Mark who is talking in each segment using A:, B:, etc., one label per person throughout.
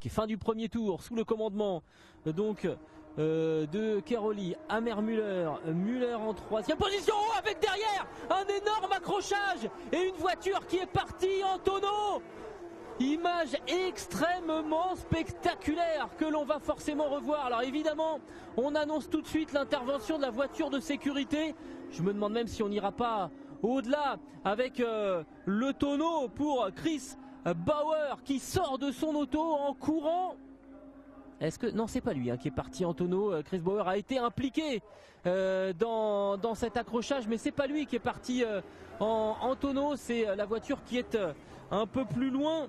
A: Fin du premier tour sous le commandement de Keroli, Muller en troisième position avec derrière un énorme accrochage et une voiture qui est partie en tonneau. Image extrêmement spectaculaire que l'on va forcément revoir. Alors évidemment, on annonce tout de suite l'intervention de la voiture de sécurité. Je me demande même si on n'ira pas au-delà avec le tonneau pour Chris Bauer qui sort de son auto en courant. Est-ce que non, c'est pas lui qui est parti en tonneau. Chris Bauer a été impliqué dans cet accrochage, mais c'est pas lui qui est parti en tonneau. C'est la voiture qui est un peu plus loin.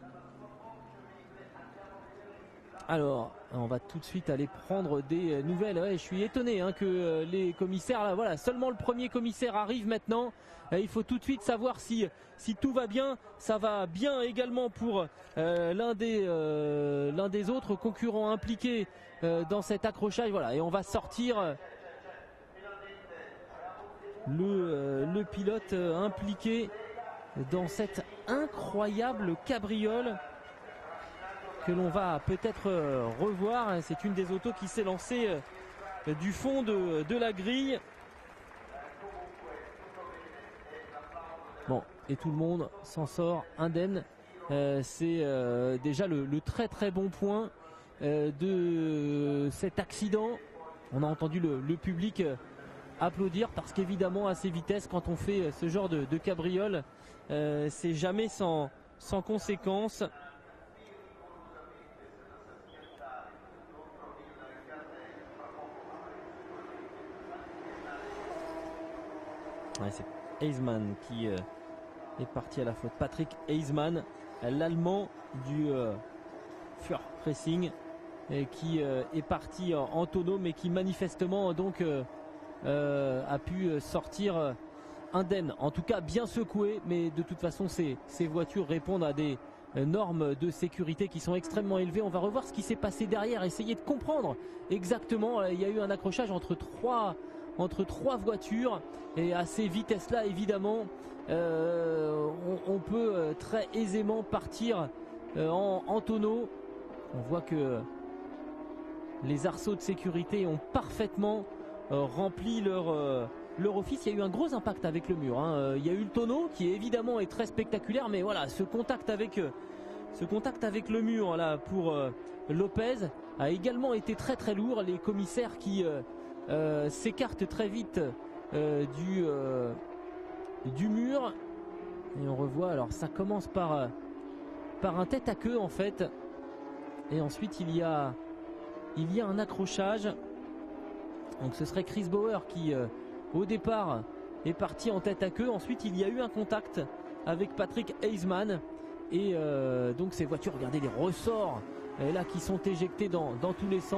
A: Alors, on va tout de suite aller prendre des nouvelles. Ouais, je suis étonné que les commissaires, là, voilà, seulement le premier commissaire arrive maintenant. Il faut tout de suite savoir si tout va bien. Ça va bien également pour l'un des autres concurrents impliqués dans cet accrochage. Voilà, et on va sortir le pilote impliqué dans cette incroyable cabriole que l'on va peut-être revoir. C'est une des autos qui s'est lancée du fond de la grille. Bon, et tout le monde s'en sort indemne. C'est déjà le très très bon point de cet accident. On a entendu le public applaudir parce qu'évidemment à ces vitesses, quand on fait ce genre de cabriole, c'est jamais sans conséquence. Ouais, c'est Heisman qui est parti à la faute. Patrick Heisman, l'Allemand du Fur Racing, qui est parti en tonneau, mais qui manifestement donc a pu sortir indemne. En tout cas bien secoué, mais de toute façon ces voitures répondent à des normes de sécurité qui sont extrêmement élevées. On va revoir ce qui s'est passé derrière, essayer de comprendre exactement. Il y a eu un accrochage entre trois voitures et à ces vitesses là évidemment on peut très aisément partir en tonneau. On voit que les arceaux de sécurité ont parfaitement rempli leur office. Il y a eu un gros impact avec le mur, il y a eu le tonneau qui évidemment est très spectaculaire, mais voilà, ce contact avec le mur là pour Lopez a également été très très lourd. Les commissaires qui s'écarte très vite du mur, et on revoit, alors ça commence par un tête à queue en fait, et ensuite il y a un accrochage. Donc ce serait Chris Bauer qui au départ est parti en tête à queue. Ensuite il y a eu un contact avec Patrick Heisman, et donc ces voitures, regardez les ressorts là qui sont éjectés dans tous les sens.